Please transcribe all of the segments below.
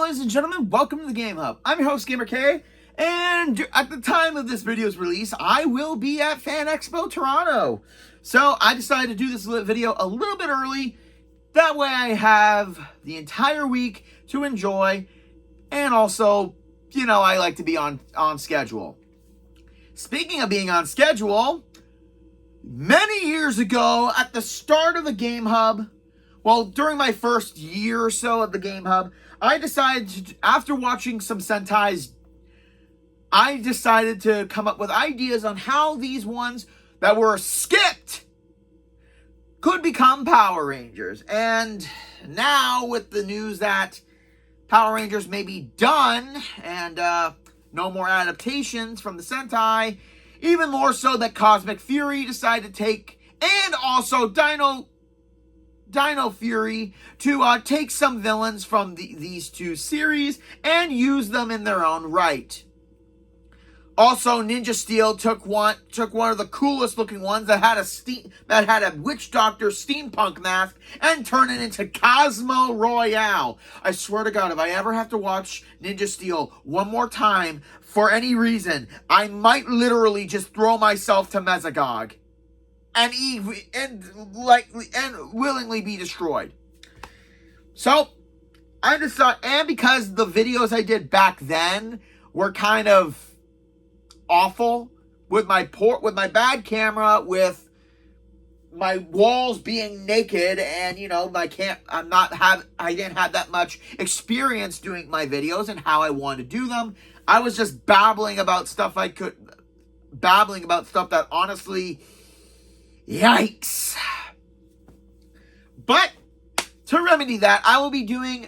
ladies and gentlemen, welcome to the Game Hub. I'm your host, Gamer K, and at the time of this video's release, I will be at Fan Expo Toronto. So I decided to do this video a little bit early. That way I have the entire week to enjoy, and also, you know, I like to be on schedule. Speaking of being on schedule, many years ago, at the start of the Game Hub, well, during my first year or so at the Game Hub, I decided to, after watching some sentais, I decided to come up with ideas on how these ones that were skipped could become Power Rangers. And now with the news that Power Rangers may be done and no more adaptations from the Sentai, even more so that Cosmic Fury decided to take, and also Dino Fury, to take some villains from these two series and use them in their own right. Also, Ninja Steel took one of the coolest looking ones that had a witch doctor steampunk mask and turned it into Cosmo Royale. I swear to God, if I ever have to watch Ninja Steel one more time for any reason, I might literally just throw myself to Mesogog and willingly be destroyed. So I decided, and because the videos I did back then were kind of awful, with my bad camera, with my walls being naked, and you know, I didn't have that much experience doing my videos and how I wanted to do them. I was just babbling about stuff that honestly, yikes. But to remedy that, I will be doing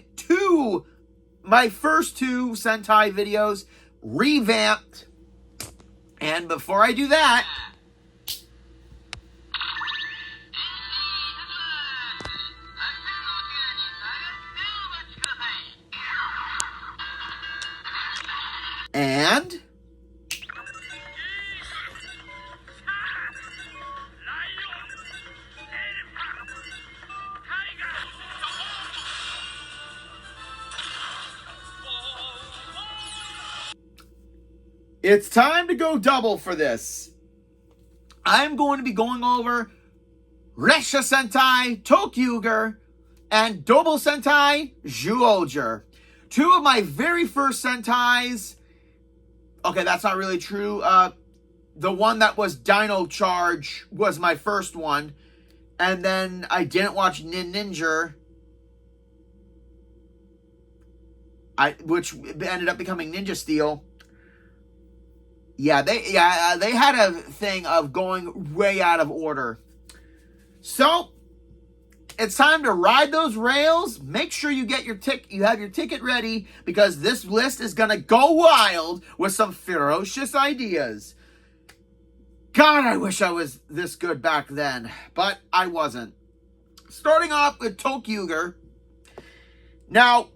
my first two Sentai videos revamped. And before I do that, and it's time to go double for this. I'm going to be going over Resha Sentai Toquger and Double Sentai Zyuohger. Two of my very first Sentais. Okay, that's not really true. The one that was Dino Charge was my first one. And then I didn't watch Ninja, which ended up becoming Ninja Steel. Yeah, they had a thing of going way out of order. So it's time to ride those rails. Make sure you get you have your ticket ready, because this list is gonna go wild with some ferocious ideas. God, I wish I was this good back then, but I wasn't. Starting off with Toquger. Now,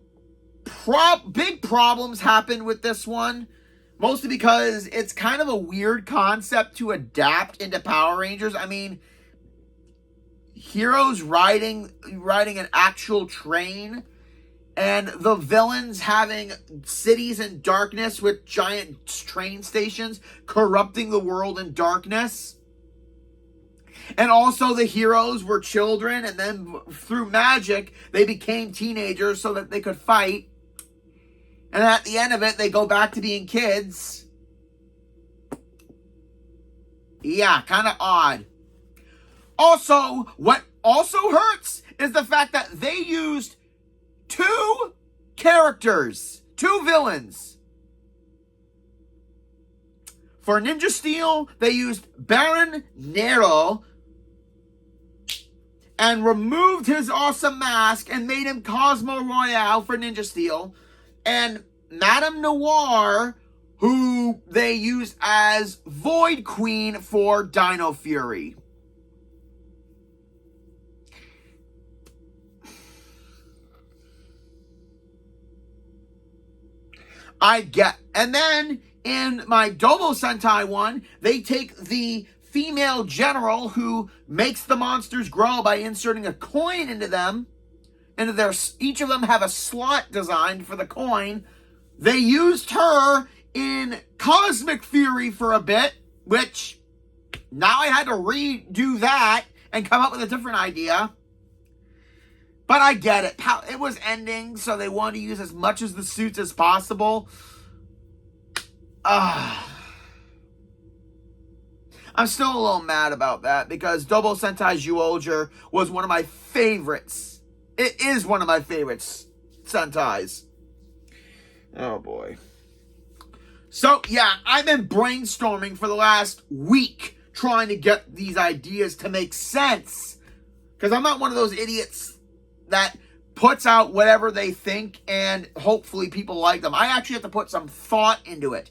big problems happened with this one. Mostly because it's kind of a weird concept to adapt into Power Rangers. I mean, heroes riding an actual train, and the villains having cities in darkness with giant train stations corrupting the world in darkness. And also the heroes were children, and then through magic, they became teenagers so that they could fight. And at the end of it, they go back to being kids. Yeah, kind of odd. Also, what also hurts is the fact that they used two villains. For Ninja Steel, they used Baron Nero and removed his awesome mask and made him Cosmo Royale for Ninja Steel. And Madame Noir, who they use as Void Queen for Dino Fury. And then in my Double Sentai one, they take the female general who makes the monsters grow by inserting a coin into them into their, each of them have a slot designed for the coin. They used her in cosmic theory for a bit, which now I had to redo that and come up with a different idea. But I get it. It was ending, so they wanted to use as much of the suits as possible. I'm still a little mad about that because Double Sentai Zyuohger was one of my favorites. It is one of my favorites Sentais. Oh boy. So yeah, I've been brainstorming for the last week trying to get these ideas to make sense. Because I'm not one of those idiots that puts out whatever they think and hopefully people like them. I actually have to put some thought into it.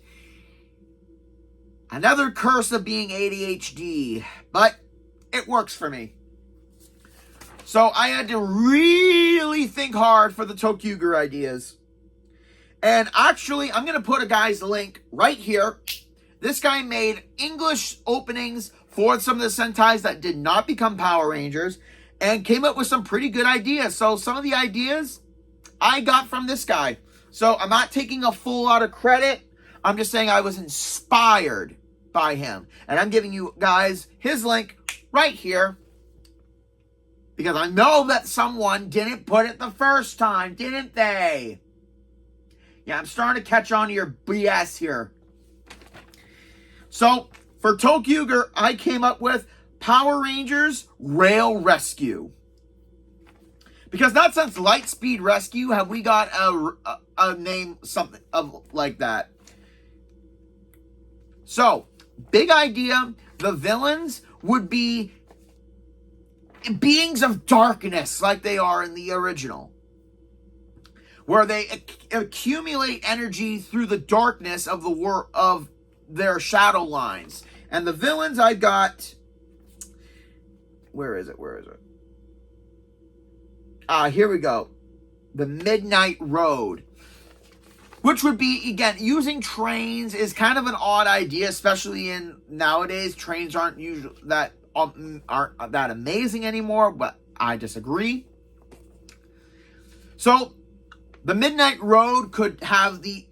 Another curse of being ADHD, but it works for me. So I had to really think hard for the Toquger ideas. And actually, I'm going to put a guy's link right here. This guy made English openings for some of the Sentais that did not become Power Rangers and came up with some pretty good ideas. So some of the ideas I got from this guy. So I'm not taking a full lot of credit. I'm just saying I was inspired by him. And I'm giving you guys his link right here. Because I know that someone didn't put it the first time, didn't they? Yeah, I'm starting to catch on to your BS here. So, for Toquger, I came up with Power Rangers Rail Rescue. Because not since Lightspeed Rescue have we got a name something of like that. So, big idea, the villains would be beings of darkness like they are in the original. Where they accumulate energy through the darkness of the of their shadow lines. And the villains I got... Where is it? Here we go. The Midnight Road. Which would be, again, using trains is kind of an odd idea, especially in nowadays. Trains aren't usually aren't that amazing anymore, but I disagree. So, the Midnight Road could have the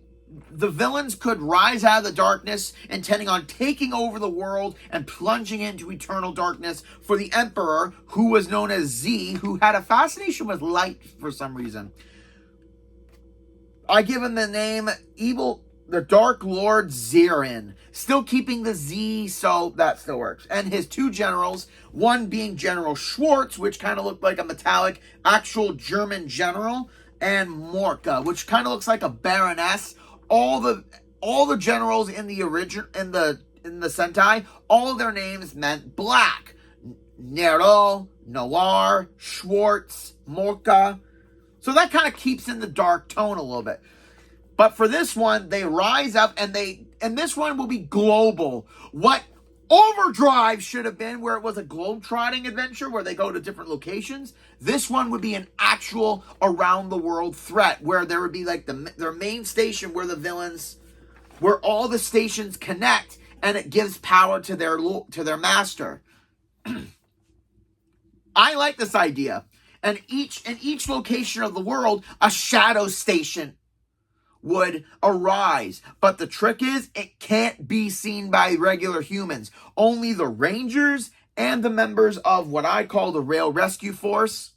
villains could rise out of the darkness, intending on taking over the world and plunging into eternal darkness for the Emperor, who was known as Z, who had a fascination with light for some reason. I give him the name the Dark Lord Zirin, still keeping the Z, so that still works. And his two generals, one being General Schwartz, which kind of looked like a metallic actual German general, and Morka, which kind of looks like a baroness. All the generals in the original in the Sentai, all of their names meant black. Nero, Noir, Schwartz, Morka. So that kind of keeps in the dark tone a little bit. But for this one, they rise up and this one will be global. What Overdrive should have been, where it was a globe-trotting adventure where they go to different locations. This one would be an actual around-the-world threat, where there would be like their main station where the villains, where all the stations connect, and it gives power to their master. I like this idea. And in each location of the world, a shadow station would arise. But the trick is, it can't be seen by regular humans. Only the Rangers and the members of what I call the Rail Rescue Force.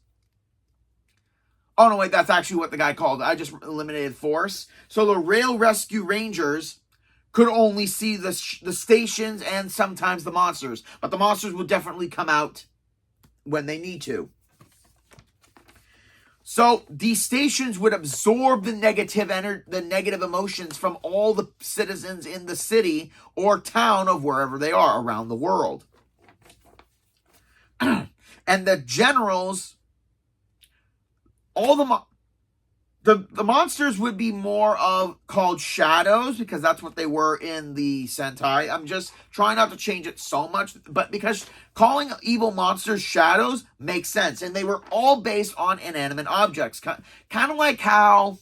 Oh, no, wait, that's actually what the guy called it. I just eliminated Force. So the Rail Rescue Rangers could only see the stations and sometimes the monsters. But the monsters will definitely come out when they need to. So these stations would absorb the negative emotions from all the citizens in the city or town of wherever they are around the world. And the generals, all the monsters would be more of called shadows, because that's what they were in the Sentai. I'm just trying not to change it so much, but because calling evil monsters shadows makes sense. And they were all based on inanimate objects. Kind of like how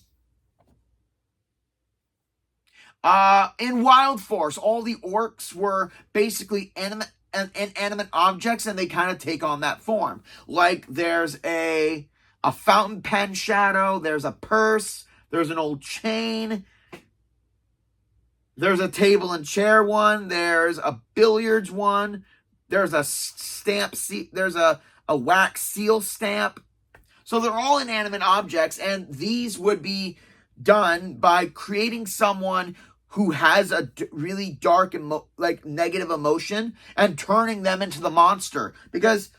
in Wild Force, all the orcs were basically inanimate objects, and they kind of take on that form. Like there's a a fountain pen shadow, there's a purse, there's an old chain, there's a table and chair one, there's a billiards one, there's a stamp, there's a wax seal stamp. So they're all inanimate objects, and these would be done by creating someone who has a really dark, negative emotion and turning them into the monster. Because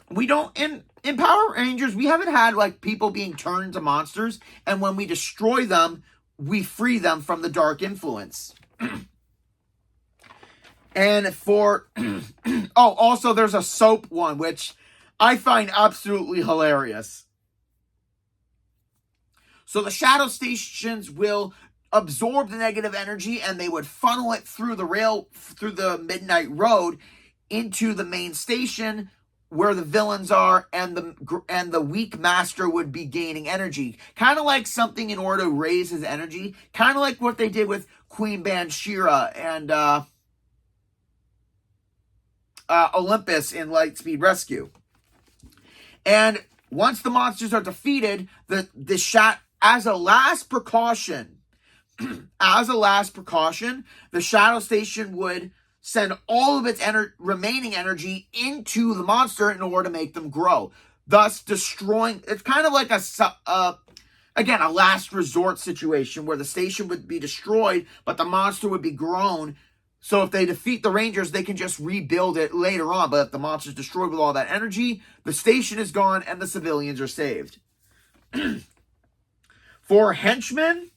we don't, in Power Rangers, we haven't had like people being turned into monsters, and when we destroy them, we free them from the dark influence. And for, oh, also there's a soap one, which I find absolutely hilarious. So the shadow stations will absorb the negative energy, and they would funnel it through the midnight road into the main station where the villains are, and the weak master would be gaining energy. Kind of like something in order to raise his energy. Kind of like what they did with Queen Banshira and Olympus in Lightspeed Rescue. And once the monsters are defeated, as a last precaution, the shadow station would send all of its remaining energy into the monster in order to make them grow, thus destroying. It's kind of like a last resort situation where the station would be destroyed, but the monster would be grown. So if they defeat the Rangers, they can just rebuild it later on. But if the monster's destroyed with all that energy, the station is gone and the civilians are saved. For henchmen,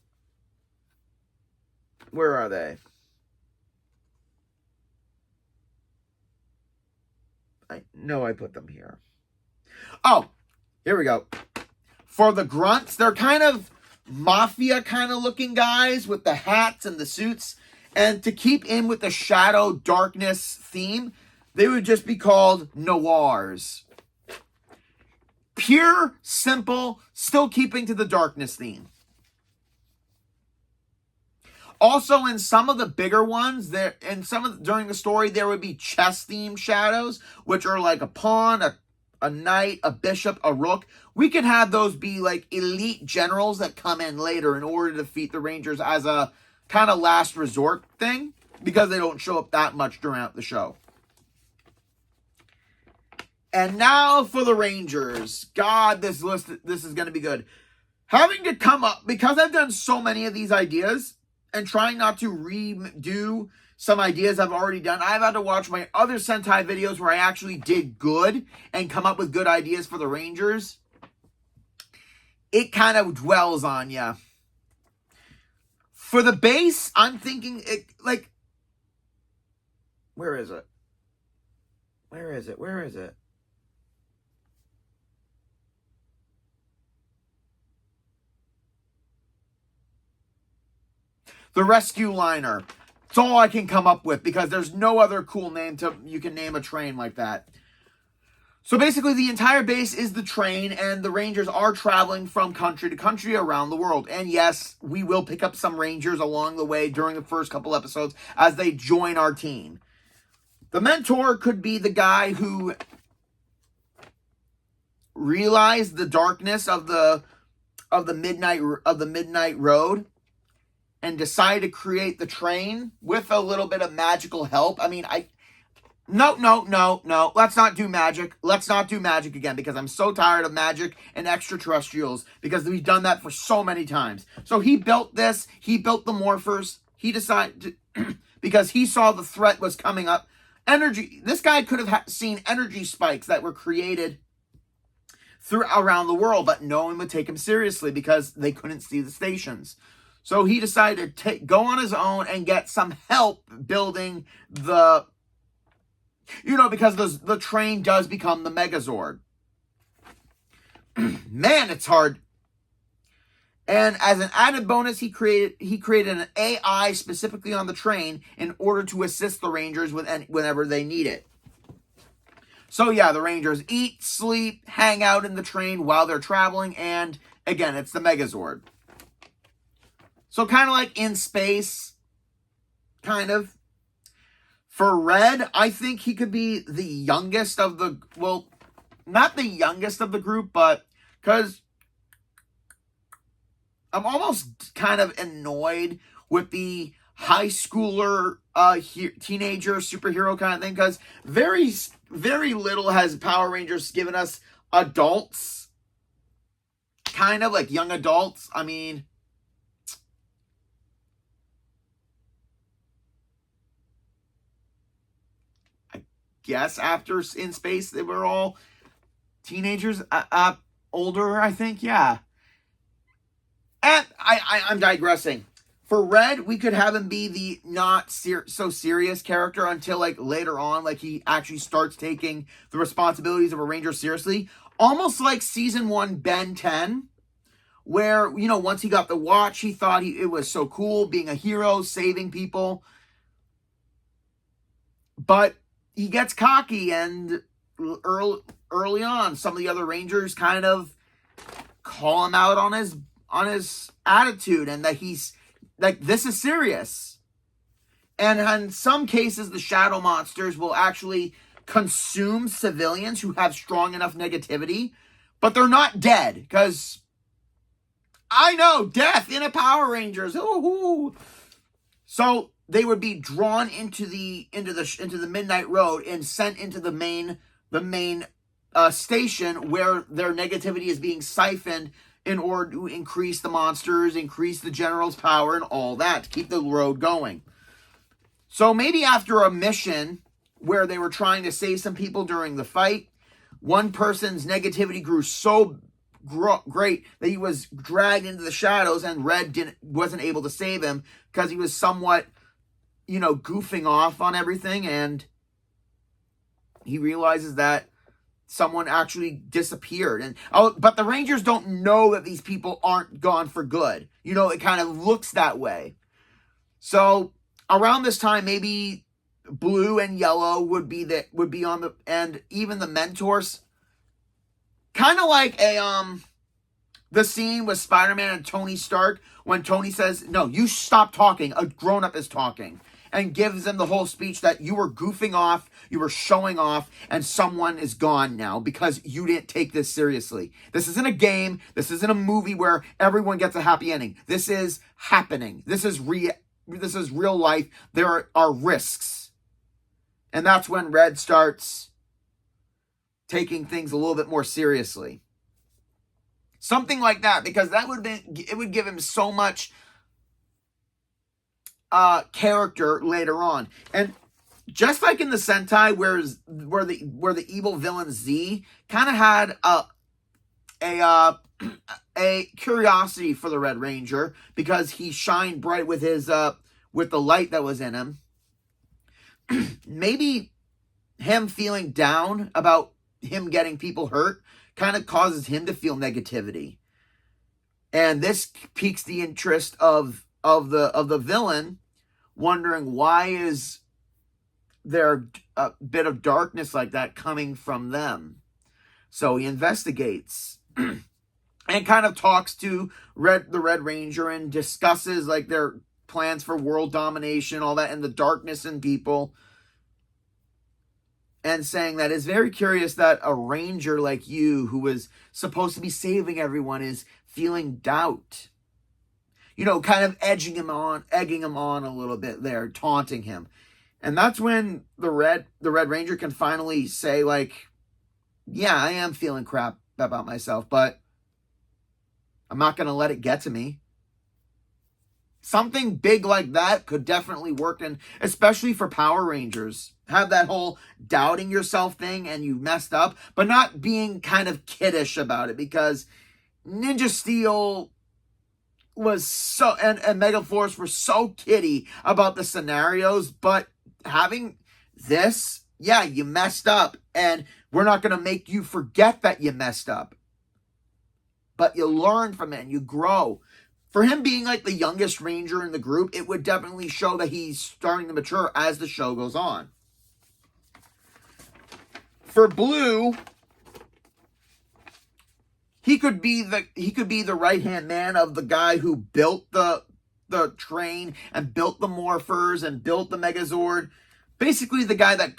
where are they? I know I put them here. Oh, here we go. For the grunts, they're kind of mafia kind of looking guys with the hats and the suits. And to keep in with the shadow darkness theme, they would just be called noirs. Pure, simple, still keeping to the darkness theme. Also, in some of the bigger ones, during the story, there would be chess-themed shadows, which are like a pawn, a knight, a bishop, a rook. We can have those be like elite generals that come in later in order to defeat the Rangers as a kind of last resort thing, because they don't show up that much throughout the show. And now for the Rangers. God, this is going to be good. Having to come up, because I've done so many of these ideas, and trying not to redo some ideas I've already done, I've had to watch my other Sentai videos where I actually did good and come up with good ideas for the Rangers. It kind of dwells on you. For the base, I'm thinking, where is it? Where is it? Where is it? The rescue liner. It's all I can come up with because there's no other cool name you can name a train like that. So basically the entire base is the train, and the Rangers are traveling from country to country around the world. And yes, we will pick up some Rangers along the way during the first couple episodes as they join our team. The mentor could be the guy who realized the darkness of the midnight road and decided to create the train with a little bit of magical help. I mean, No. Let's not do magic. Let's not do magic again, because I'm so tired of magic and extraterrestrials, because we've done that for so many times. So he built this. He built the morphers. He decided to, because he saw the threat was coming up. Energy. This guy could have seen energy spikes that were created around the world, but no one would take him seriously because they couldn't see the stations. So he decided to go on his own and get some help building because the train does become the Megazord. Man, it's hard. And as an added bonus, he created an AI specifically on the train in order to assist the Rangers whenever they need it. So yeah, the Rangers eat, sleep, hang out in the train while they're traveling, and again, it's the Megazord. So kind of like in space, kind of. For Red, I think he could be the youngest of not the youngest of the group, but Because I'm almost kind of annoyed with the high schooler, teenager superhero kind of thing. Because very little has Power Rangers given us adults. Kind of like young adults. I mean, I guess after In Space, they were all teenagers, older, I think, yeah. And I'm digressing. For Red, we could have him be the not so serious character until, like, later on, like, he actually starts taking the responsibilities of a Ranger seriously. Almost like Season 1 Ben 10, where, you know, once he got the watch, he thought it was so cool being a hero, saving people. But he gets cocky, and early on, some of the other Rangers kind of call him out on his attitude, and that he's like, this is serious. And in some cases, the shadow monsters will actually consume civilians who have strong enough negativity, but they're not dead, because I know death in a Power Rangers. Ooh. So they would be drawn into the Midnight Road and sent into the main station, where their negativity is being siphoned in order to increase the monsters, increase the general's power, and all that, to keep the road going. So maybe after a mission where they were trying to save some people during the fight, one person's negativity grew so great that he was dragged into the shadows, and Red wasn't able to save him because he was somewhat, you know, goofing off on everything, and he realizes that someone actually disappeared. But the Rangers don't know that these people aren't gone for good. You know, it kind of looks that way. So around this time, maybe Blue and Yellow would be on the, and even the mentors, kind of like the scene with Spider-Man and Tony Stark, when Tony says, "No, you stop talking, a grown-up is talking," and gives them the whole speech that you were goofing off, you were showing off, and someone is gone now because you didn't take this seriously. This isn't a game. This isn't a movie where everyone gets a happy ending. This is happening. This is real life. There are risks. And that's when Red starts taking things a little bit more seriously. Something like that, because it would give him so much character later on. And just like in the Sentai, where the evil villain Z kind of had a curiosity for the Red Ranger, because he shined bright with his with the light that was in him. Maybe him feeling down about him getting people hurt kind of causes him to feel negativity, and this piques the interest of the villain, wondering why is there a bit of darkness like that coming from them. So he investigates and kind of talks to the Red Ranger and discusses like their plans for world domination, all that, and the darkness in people. And saying that it's very curious that a Ranger like you, who was supposed to be saving everyone, is feeling doubt. You know, kind of egging him on a little bit there, taunting him. And that's when the Red Ranger can finally say, like, yeah, I am feeling crap about myself, but I'm not going to let it get to me. Something big like that could definitely work, and especially for Power Rangers. Have that whole doubting yourself thing and you messed up, but not being kind of kiddish about it, because Ninja Steel was so, and Megaforce were so kiddie about the scenarios, but having this, yeah, you messed up, and we're not going to make you forget that you messed up, but you learn from it and you grow. For him being like the youngest Ranger in the group, it would definitely show that he's starting to mature as the show goes on. For Blue, he could be the right-hand man of the guy who built the train and built the Morphers and built the Megazord. Basically the guy that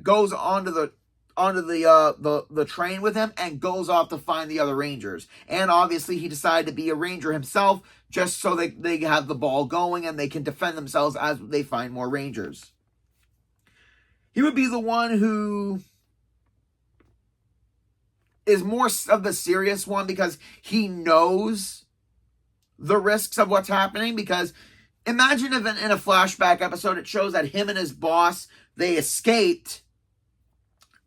goes onto the train with him and goes off to find the other Rangers. And obviously he decided to be a Ranger himself just so they have the ball going and they can defend themselves as they find more Rangers. He would be the one who is more of the serious one because he knows the risks of what's happening. Because imagine if in a flashback episode it shows that him and his boss, they escaped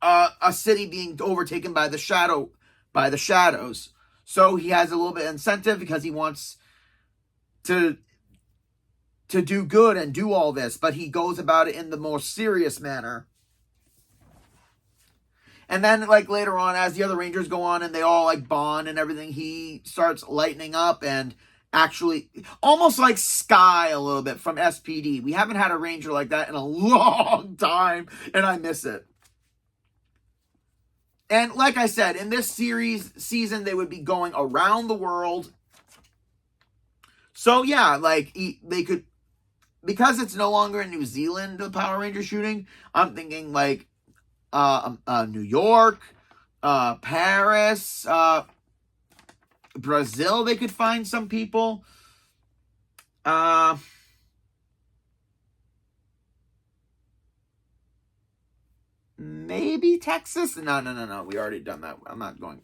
a city being overtaken by the shadows. So he has a little bit of incentive because he wants to do good and do all this, but he goes about it in the more serious manner. And then, like, later on, as the other Rangers go on and they all, like, bond and everything, he starts lightening up and actually, almost like Sky a little bit from SPD. We haven't had a Ranger like that in a long time, and I miss it. And like I said, in this season, they would be going around the world. So, yeah, like, they could, because it's no longer in New Zealand, the Power Ranger shooting, I'm thinking, like, New York, Paris, Brazil, they could find some people. Maybe Texas? No. We already done that. I'm not going.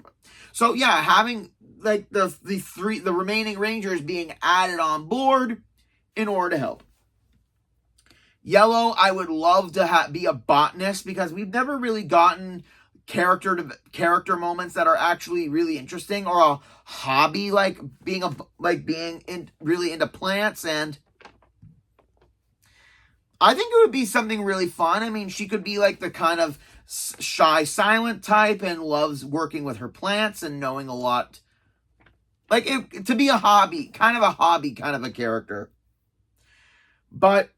So yeah, having like the remaining Rangers being added on board in order to help. Yellow, I would love to be a botanist because we've never really gotten character moments that are actually really interesting, or a hobby like being really into plants. And I think it would be something really fun. I mean, she could be like the kind of shy, silent type and loves working with her plants and knowing a lot. Like, to be a hobby kind of a character. But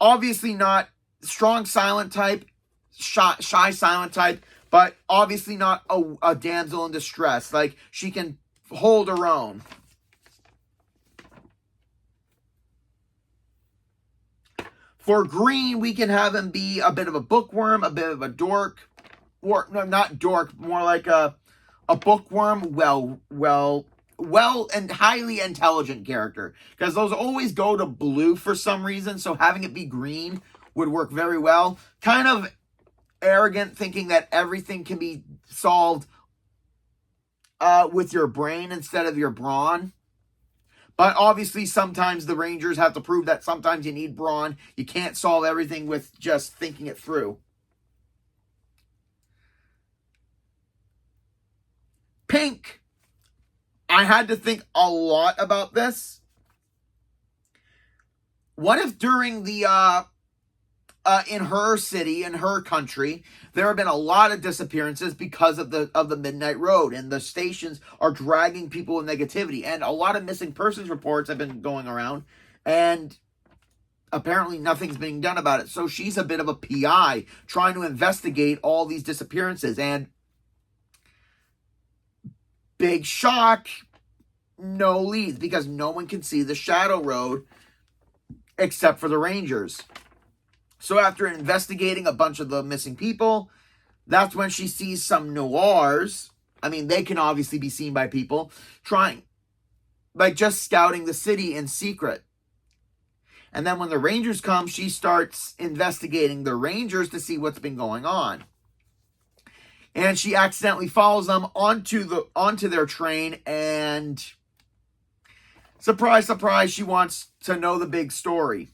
obviously not strong silent type, shy silent type, but obviously not a damsel in distress. Like, she can hold her own. For green, we can have him be a bit of a bookworm, a bit of a dork, or no, not dork, more like a bookworm, well, and highly intelligent character. Because those always go to blue for some reason, so having it be green would work very well. Kind of arrogant, thinking that everything can be solved with your brain instead of your brawn. But obviously, sometimes the Rangers have to prove that sometimes you need brawn. You can't solve everything with just thinking it through. Pink. I had to think a lot about this. What if during the in her city, in her country, there have been a lot of disappearances because of the Midnight Road, and the stations are dragging people with negativity, and a lot of missing persons reports have been going around, and apparently nothing's being done about it. So she's a bit of a PI trying to investigate all these disappearances, and big shock, no leads, because no one can see the Shadow Road except for the Rangers. So after investigating a bunch of the missing people, that's when she sees some noirs. I mean, they can obviously be seen by people trying, like, just scouting the city in secret. And then when the Rangers come, she starts investigating the Rangers to see what's been going on. And she accidentally follows them onto their train, and surprise, surprise, she wants to know the big story.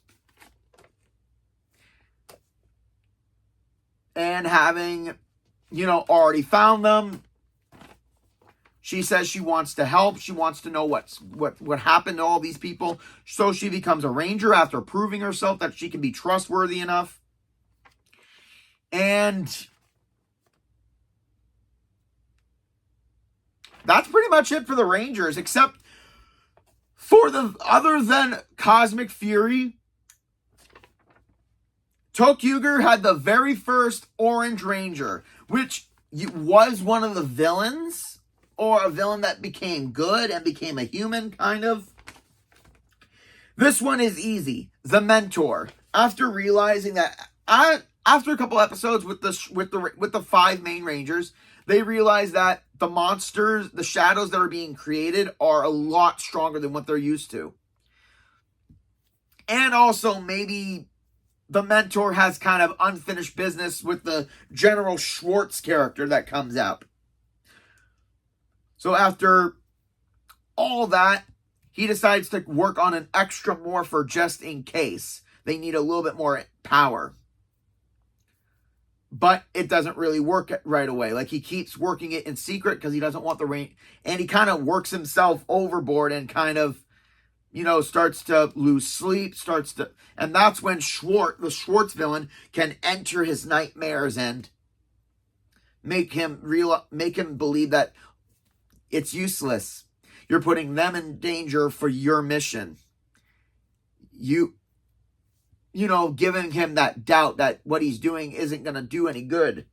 And having, already found them, she says she wants to help. She wants to know what happened to all these people. So she becomes a Ranger after proving herself that she can be trustworthy enough. And that's pretty much it for the Rangers, except for other than Cosmic Fury, Toquger had the very first Orange Ranger, which was one of the villains, or a villain that became good and became a human, kind of. This one is easy. The Mentor. After realizing that, after a couple episodes with the 5 main Rangers, they realize that the monsters, the shadows that are being created, are a lot stronger than what they're used to. And also maybe the mentor has kind of unfinished business with the General Schwartz character that comes up. So after all that, he decides to work on an extra morpher just in case they need a little bit more power. But it doesn't really work right away. Like, he keeps working it in secret because he doesn't want the rain. And he kind of works himself overboard and kind of, starts to lose sleep, and that's when the Schwartz villain, can enter his nightmares and make him believe that it's useless. You're putting them in danger for your mission. Giving him that doubt that what he's doing isn't going to do any good.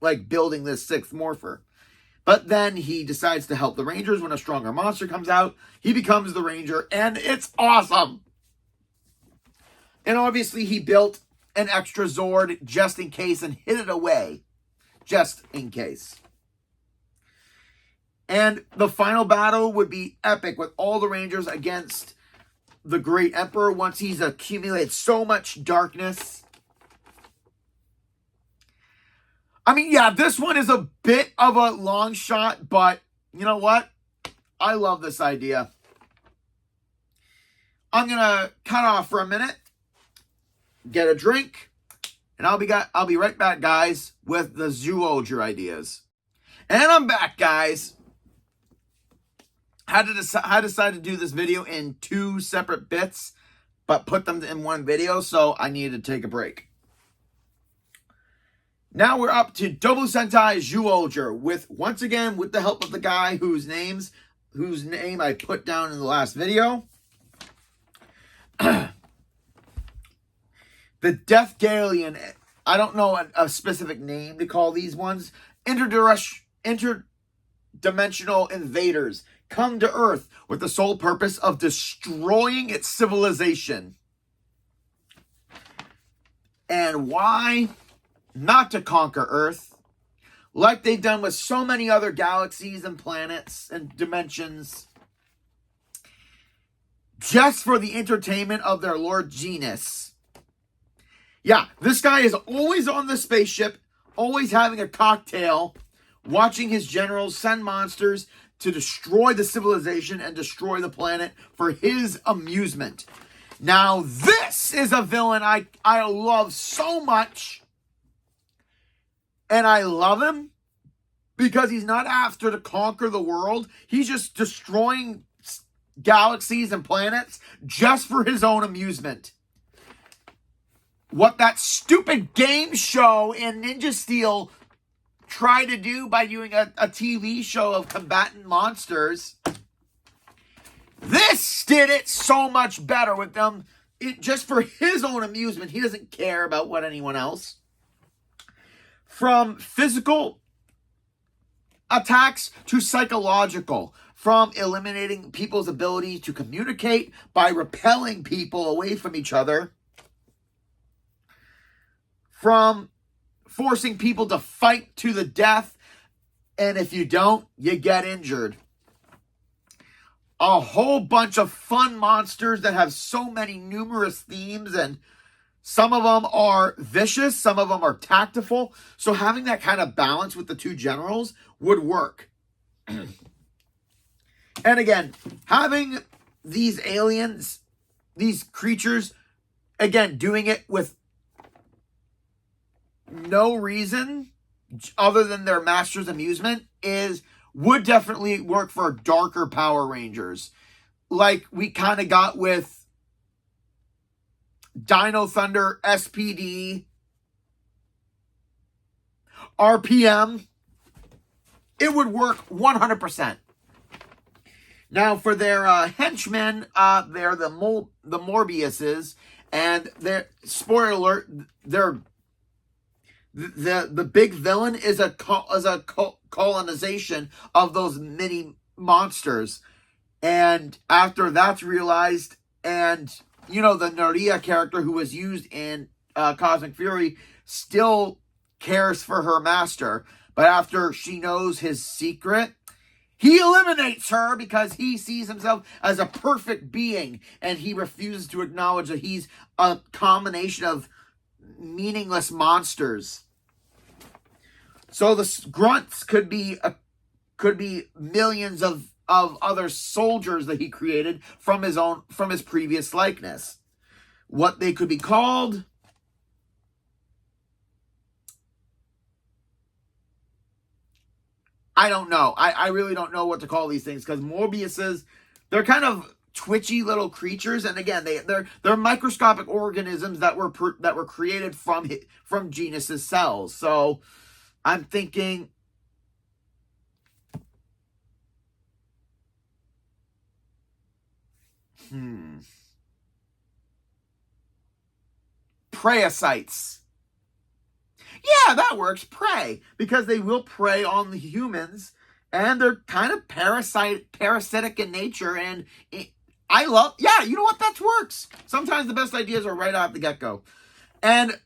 Like building this 6th morpher. But then he decides to help the Rangers when a stronger monster comes out. He becomes the Ranger, and it's awesome. And obviously he built an extra Zord just in case and hid it away. Just in case. And the final battle would be epic with all the Rangers against the Great Emperor once he's accumulated so much darkness. I mean, yeah, this one is a bit of a long shot, but you know what? I love this idea. I'm going to cut off for a minute, get a drink, and I'll be right back, guys, with the Zyuohger ideas. And I'm back, guys. I decided to do this video in 2 separate bits, but put them in one video, so I needed to take a break. Now we're up to Double Sentai Zyuohger once again with the help of the guy whose name I put down in the last video. The Death Galleon, I don't know a specific name to call these ones. Interdimensional invaders come to Earth with the sole purpose of destroying its civilization. And why? Not to conquer Earth, like they've done with so many other galaxies and planets and dimensions, just for the entertainment of their Lord Genius. Yeah, this guy is always on the spaceship, always having a cocktail, watching his generals send monsters to destroy the civilization and destroy the planet for his amusement. Now, this is a villain I love so much. And I love him because he's not after to conquer the world. He's just destroying galaxies and planets just for his own amusement. What that stupid game show in Ninja Steel tried to do by doing a TV show of combatant monsters, this did it so much better with them. Just for his own amusement. He doesn't care about what anyone else. From physical attacks to psychological. From eliminating people's ability to communicate by repelling people away from each other. From forcing people to fight to the death. And if you don't, you get injured. A whole bunch of fun monsters that have so many numerous themes, and some of them are vicious, some of them are tactful. So having that kind of balance with the 2 generals would work. And again, having these aliens, these creatures, again, doing it with no reason other than their master's amusement would definitely work for darker Power Rangers. Like we kind of got with Dino Thunder, SPD, RPM. It would work 100%. Now for their henchmen, they're the Morbiuses, and they're, spoiler alert, the big villain is a colonization of those mini monsters. And after that's realized, and the Noria character who was used in Cosmic Fury still cares for her master, but after she knows his secret, he eliminates her because he sees himself as a perfect being, and he refuses to acknowledge that he's a combination of meaningless monsters. So the grunts could be millions of other soldiers that he created from his previous likeness. What they could be called? I don't know. I really don't know what to call these things, because Morbiuses, they're kind of twitchy little creatures, and again, they're microscopic organisms that were created from Genus's cells. So I'm thinking, Preyasites. Yeah, that works. Prey, because they will prey on the humans, and they're kind of parasitic in nature. And yeah, you know what? That works. Sometimes the best ideas are right out the get-go. And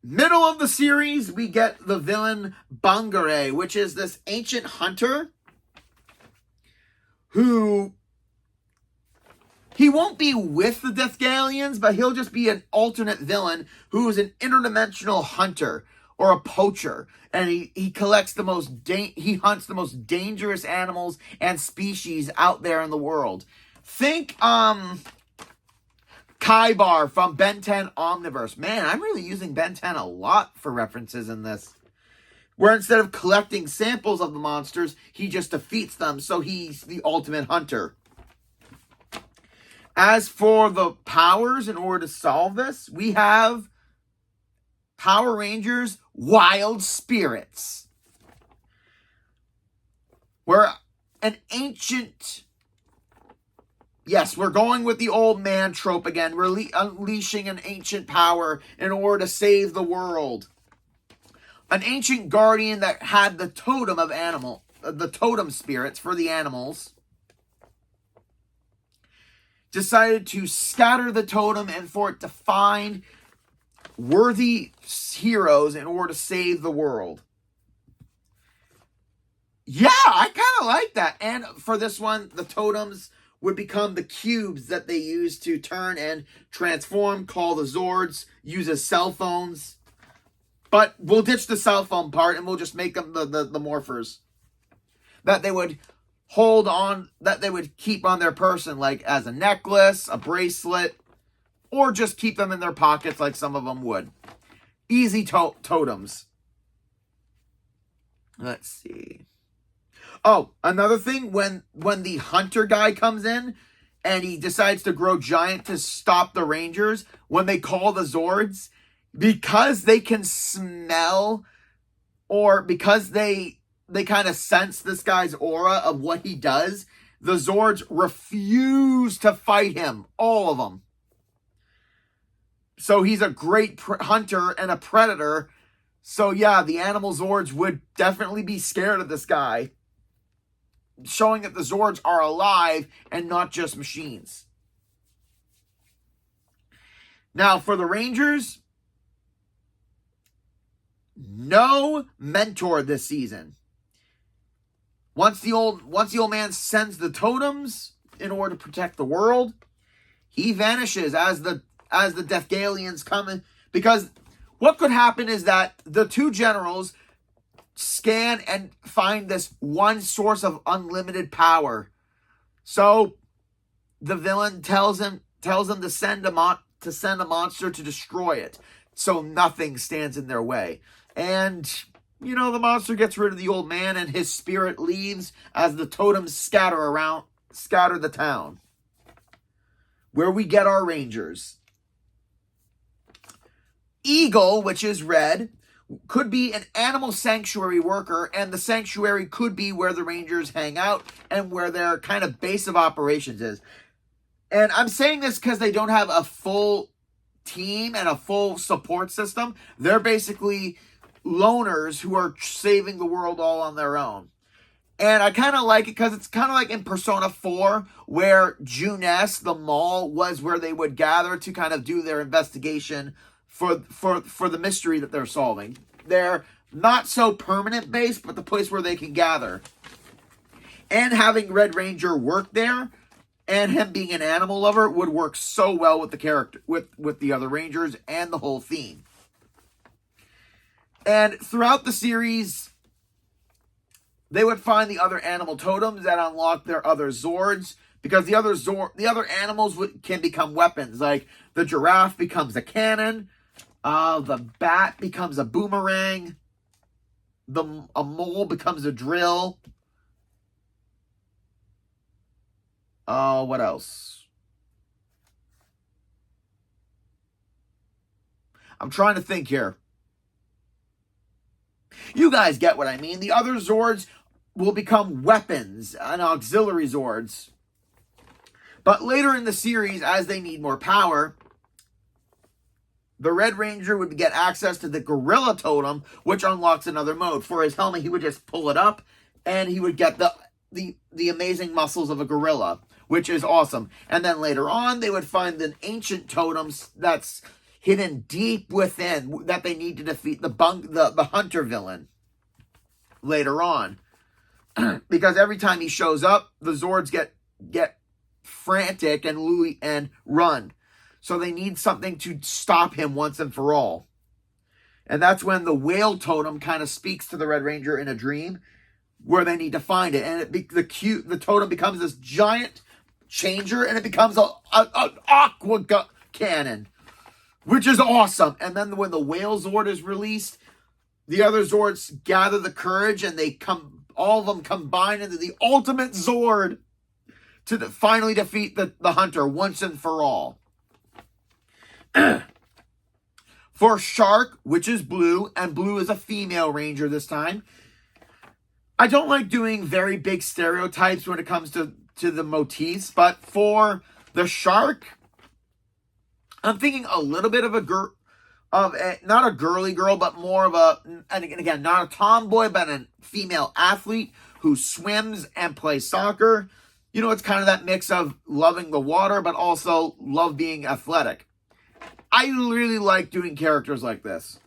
middle of the series, we get the villain Bangare, which is this ancient hunter who, he won't be with the Deathgalians, but he'll just be an alternate villain who is an interdimensional hunter or a poacher, and he collects he hunts the most dangerous animals and species out there in the world. Think Kaibar from Ben 10 Omniverse. Man, I'm really using Ben 10 a lot for references in this. Where instead of collecting samples of the monsters, he just defeats them, so he's the ultimate hunter. As for the powers, in order to solve this, we have Power Rangers Wild Spirits. We're an ancient... Yes, we're going with the old man trope again. We're unleashing an ancient power in order to save the world. An ancient guardian that had the totem of the totem spirits for the animals, decided to scatter the totem and for it to find worthy heroes in order to save the world. Yeah, I kind of like that. And for this one, the totems would become the cubes that they use to turn and transform, call the Zords, use as cell phones. But we'll ditch the cell phone part and we'll just make them the morphers that they would hold on, that they would keep on their person, like as a necklace, a bracelet, or just keep them in their pockets like some of them would. Easy totems. Let's see. Oh, another thing, when the hunter guy comes in and he decides to grow giant to stop the Rangers, when they call the Zords, because they can smell, or because they kind of sense this guy's aura of what he does, the Zords refuse to fight him. All of them. So he's a great hunter and a predator. So yeah, the animal Zords would definitely be scared of this guy, showing that the Zords are alive and not just machines. Now, for the Rangers, no mentor this season. Once the old man sends the totems in order to protect the world, he vanishes as the Deathgalians come in. Because what could happen is that the two generals scan and find this one source of unlimited power. So the villain tells him to send a monster to destroy it, so nothing stands in their way. And the monster gets rid of the old man and his spirit leaves as the totems scatter the town. Where we get our Rangers. Eagle, which is red, could be an animal sanctuary worker, and the sanctuary could be where the Rangers hang out and where their kind of base of operations is. And I'm saying this because they don't have a full team and a full support system. They're basically loners who are saving the world all on their own. And I kind of like it because it's kind of like in Persona 4, where Junes, the mall, was where they would gather to kind of do their investigation for the mystery that they're solving. They're not so permanent base, but the place where they can gather. And having Red Ranger work there, and him being an animal lover, would work so well with the character, with the other Rangers and the whole theme. And throughout the series, they would find the other animal totems that unlock their other Zords, because the other animals can become weapons. Like the giraffe becomes a cannon, the bat becomes a boomerang, a mole becomes a drill. What else? I'm trying to think here. You guys get what I mean. The other Zords will become weapons and auxiliary Zords. But later in the series, as they need more power, the Red Ranger would get access to the Gorilla Totem, which unlocks another mode. For his helmet, he would just pull it up, and he would get the amazing muscles of a gorilla, which is awesome. And then later on, they would find an ancient totem that's hidden deep within, that they need to defeat the hunter villain later on. Because every time he shows up, the Zords get frantic and run. So they need something to stop him once and for all. And that's when the whale totem kind of speaks to the Red Ranger in a dream, where they need to find it. And the totem becomes this giant changer, and it becomes an aqua cannon, which is awesome. And then when the whale Zord is released, the other Zords gather the courage, and all of them combine into the ultimate Zord to finally defeat the hunter once and for all. For Shark, which is blue, and blue is a female ranger this time. I don't like doing very big stereotypes when it comes to the motifs, but for the Shark, I'm thinking a little bit of not a girly girl, but more of and again, not a tomboy, but a female athlete who swims and plays soccer. You know, it's kind of that mix of loving the water, but also love being athletic. I really like doing characters like this.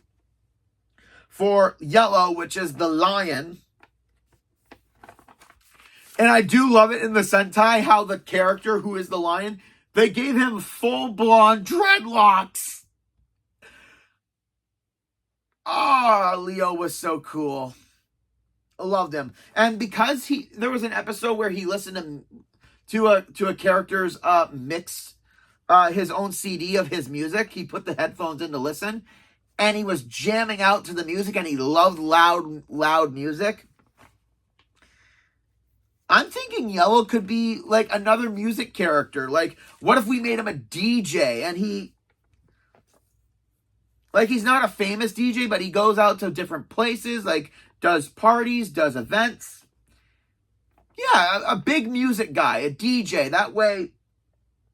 For Yellow, which is the lion, and I do love it in the Sentai how the character who is the lion, they gave him full blonde dreadlocks. Leo was so cool. I loved him. And because there was an episode where he listened to a character's mix, his own CD of his music. He put the headphones in to listen, and he was jamming out to the music, and he loved loud music. I'm thinking Yellow could be like another music character. Like, what if we made him a DJ, and he's not a famous DJ, but he goes out to different places, like does parties, does events. Yeah, a big music guy, a DJ. That way,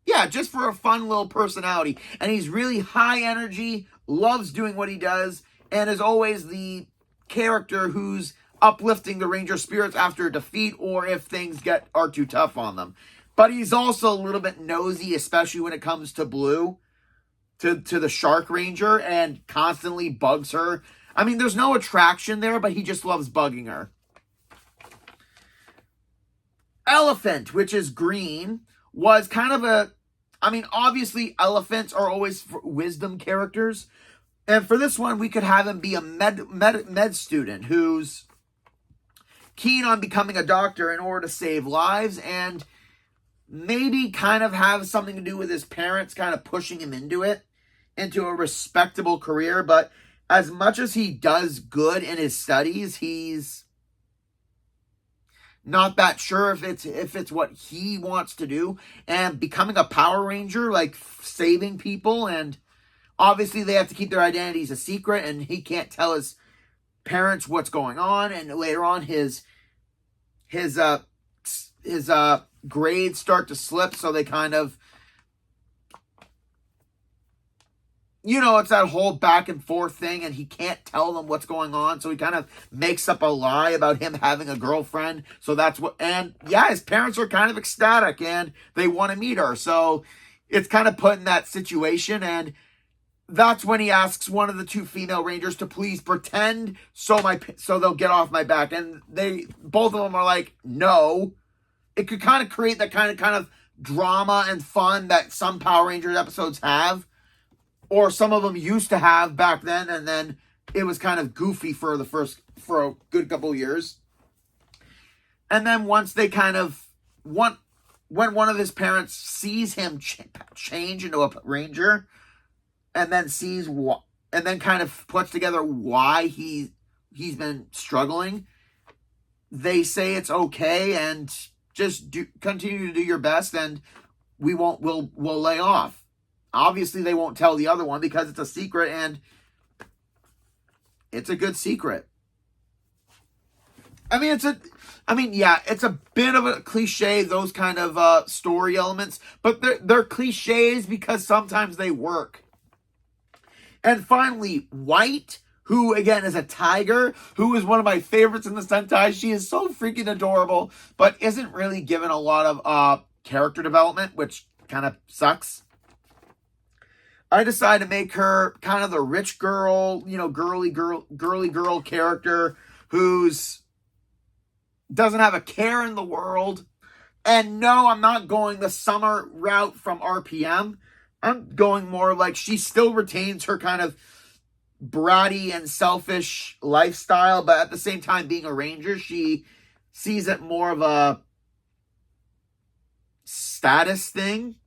yeah, just for a fun little personality. And he's really high energy, loves doing what he does, and is always the character who's uplifting the Ranger spirits after a defeat, or if things are too tough on them. But he's also a little bit nosy, especially when it comes to Blue, to the Shark Ranger, and constantly bugs her. I mean, there's no attraction there, but he just loves bugging her. Elephant, which is green, was kind of obviously elephants are always wisdom characters. And for this one, we could have him be a med student who's keen on becoming a doctor in order to save lives, and maybe kind of have something to do with his parents kind of pushing him into a respectable career. But as much as he does good in his studies, he's not that sure if it's what he wants to do. And becoming a Power Ranger, like saving people, and obviously they have to keep their identities a secret, and he can't tell his parents what's going on. And later on, his grades start to slip, so they kind of, it's that whole back and forth thing, and he can't tell them what's going on, so he kind of makes up a lie about him having a girlfriend. So that's his parents are kind of ecstatic, and they want to meet her. So it's kind of put in that situation, and that's when he asks one of the two female rangers to please pretend so they'll get off my back. And both of them are like, no. It could kind of create that kind of drama and fun that some Power Rangers episodes have, or some of them used to have back then, and then it was kind of goofy for a good couple of years. And then once they when one of his parents sees him change into a ranger, and then and then kind of puts together why he's been struggling, they say it's okay and just continue to do your best, and we'll lay off. Obviously, they won't tell the other one because it's a secret, and it's a good secret. I mean, yeah, it's a bit of a cliche, those kind of story elements, but they're cliches because sometimes they work. And finally, White, who again is a tiger, who is one of my favorites in the Sentai. She is so freaking adorable, but isn't really given a lot of character development, which kind of sucks. I decided to make her kind of the rich girl, girly girl character who's doesn't have a care in the world. And no, I'm not going the summer route from RPM. I'm going more like she still retains her kind of bratty and selfish lifestyle, but at the same time, being a ranger, she sees it more of a status thing.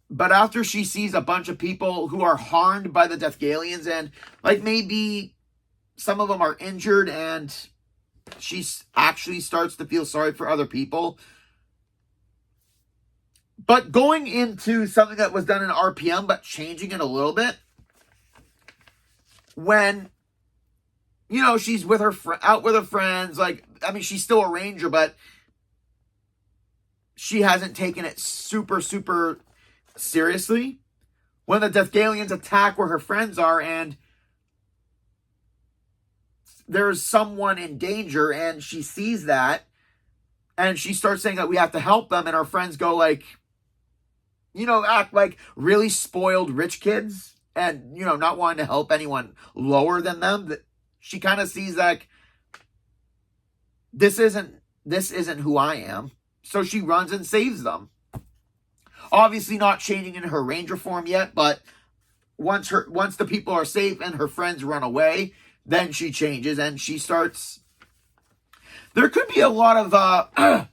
But after she sees a bunch of people who are harmed by the Deathgalians, and like maybe some of them are injured, and she actually starts to feel sorry for other people. But going into something that was done in RPM, but changing it a little bit, when, she's with out with her friends, she's still a ranger, but she hasn't taken it super, super seriously. When the Deathgalians attack where her friends are, and there's someone in danger, and she sees that, and she starts saying that we have to help them, and our friends go act like really spoiled rich kids and, not wanting to help anyone lower than them. That she kind of sees like, this isn't who I am. So she runs and saves them. Obviously not changing in her ranger form yet, but once the people are safe and her friends run away, then she changes and she starts. There could be a lot of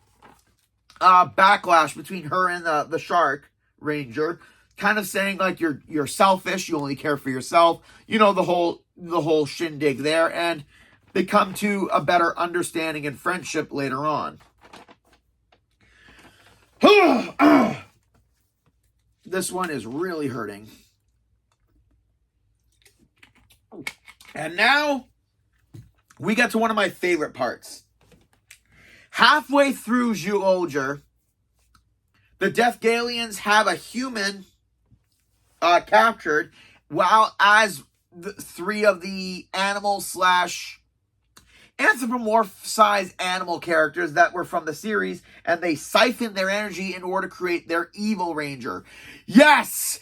backlash between her and the shark ranger, kind of saying like you're selfish, you only care for yourself, the whole shindig there, and they come to a better understanding and friendship later on. This one is really hurting. And now we get to one of my favorite parts. Halfway through Zyuohger, the Deathgalians have a human captured, while as the three of the animal / anthropomorphized animal characters that were from the series, and they siphon their energy in order to create their evil ranger. Yes!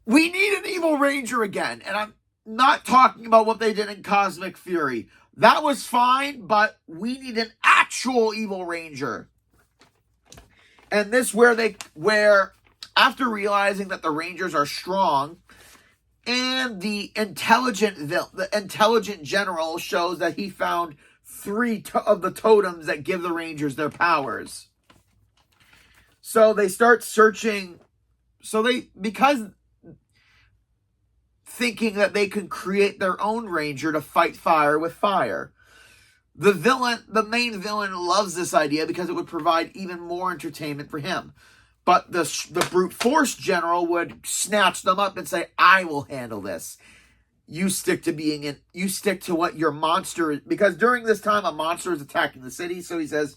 We need an evil ranger again. And I'm not talking about what they did in Cosmic Fury. That was fine, but we need an actual evil ranger. And this where after realizing that the Rangers are strong, and the intelligent general shows that he found 3 of the totems that give the Rangers their powers. So they start searching. Because thinking that they can create their own Ranger to fight fire with fire. The main villain loves this idea because it would provide even more entertainment for him. But the brute force general would snatch them up and say, I will handle this. You stick to what your monster is. Because during this time, a monster is attacking the city. So he says,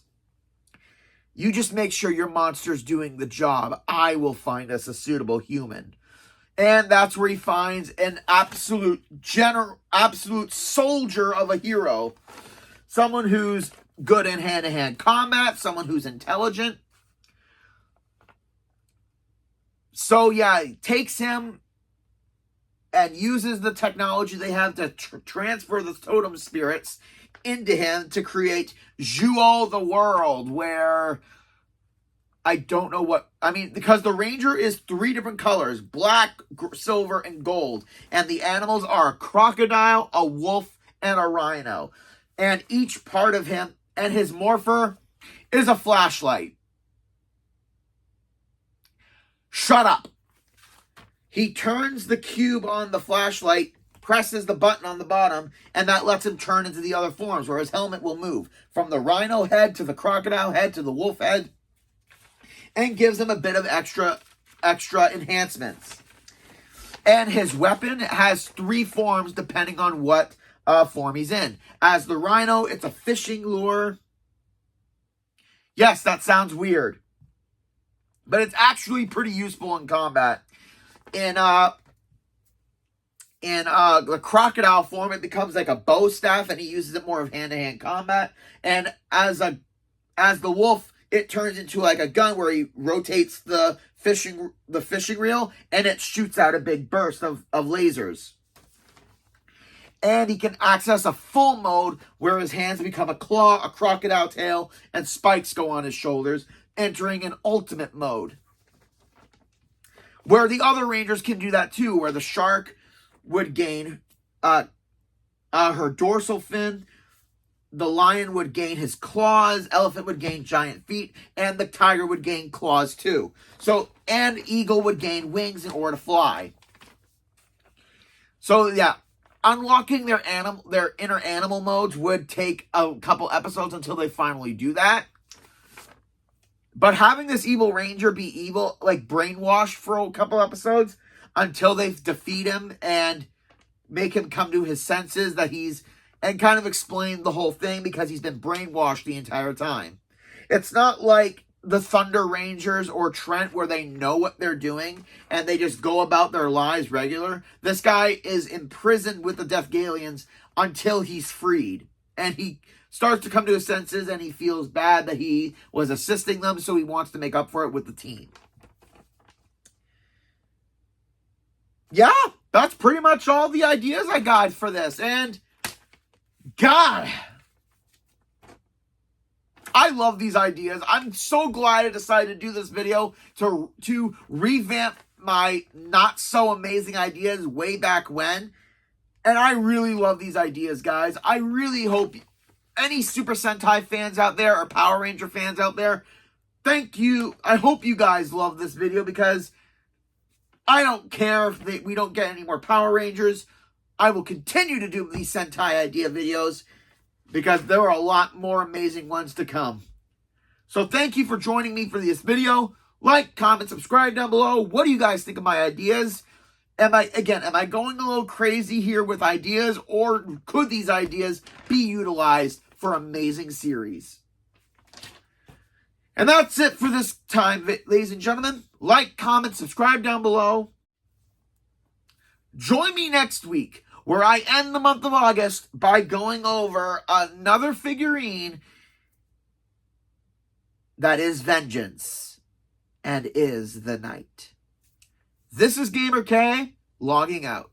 you just make sure your monster's doing the job. I will find us a suitable human. And that's where he finds an absolute soldier of a hero. Someone who's good in hand-to-hand combat. Someone who's intelligent. So yeah, he takes him and uses the technology they have to transfer the totem spirits into him to create Zyuohger the world, where I don't know what, I mean, because the ranger is 3 different colors, black, silver, and gold. And the animals are a crocodile, a wolf, and a rhino. And each part of him and his morpher is a flashlight. Shut up. He turns the cube on the flashlight, presses the button on the bottom, and that lets him turn into the other forms, where his helmet will move from the rhino head to the crocodile head to the wolf head, and gives him a bit of extra enhancements. And his weapon has 3 forms depending on what form he's in. As the rhino, it's a fishing lure. Yes, that sounds weird, but it's actually pretty useful in combat. In the crocodile form, it becomes like a bow staff, and he uses it more of hand-to-hand combat. And as the wolf, it turns into like a gun where he rotates the fishing reel, and it shoots out a big burst of lasers. And he can access a full mode where his hands become a claw, a crocodile tail, and spikes go on his shoulders, entering an ultimate mode. Where the other rangers can do that too, where the shark would gain her dorsal fin, the lion would gain his claws, elephant would gain giant feet, and the tiger would gain claws too. So, and eagle would gain wings in order to fly. So yeah, unlocking their inner animal modes would take a couple episodes until they finally do that. But having this evil ranger be evil, like brainwashed for a couple episodes until they defeat him and make him come to his senses and kind of explain the whole thing, because he's been brainwashed the entire time. It's not like the Thunder Rangers or Trent, where they know what they're doing and they just go about their lives regular. This guy is imprisoned with the Death Galians until he's freed. And he starts to come to his senses, and he feels bad that he was assisting them, so he wants to make up for it with the team. Yeah, that's pretty much all the ideas I got for this. And God, I love these ideas. I'm so glad I decided to do this video to revamp my not so amazing ideas way back when. And I really love these ideas, guys. I really hope any Super Sentai fans out there or Power Ranger fans out there, thank you. I hope you guys love this video, because I don't care if we don't get any more Power Rangers. I will continue to do these Sentai idea videos, because there are a lot more amazing ones to come. So thank you for joining me for this video. Like, comment, subscribe down below. What do you guys think of my ideas? Am I going a little crazy here with ideas, or could these ideas be utilized for amazing series? And that's it for this time, ladies and gentlemen. Like, comment, subscribe down below. Join me next week, where I end the month of August by going over another figurine that is vengeance and is the night. This is Gamer K, logging out.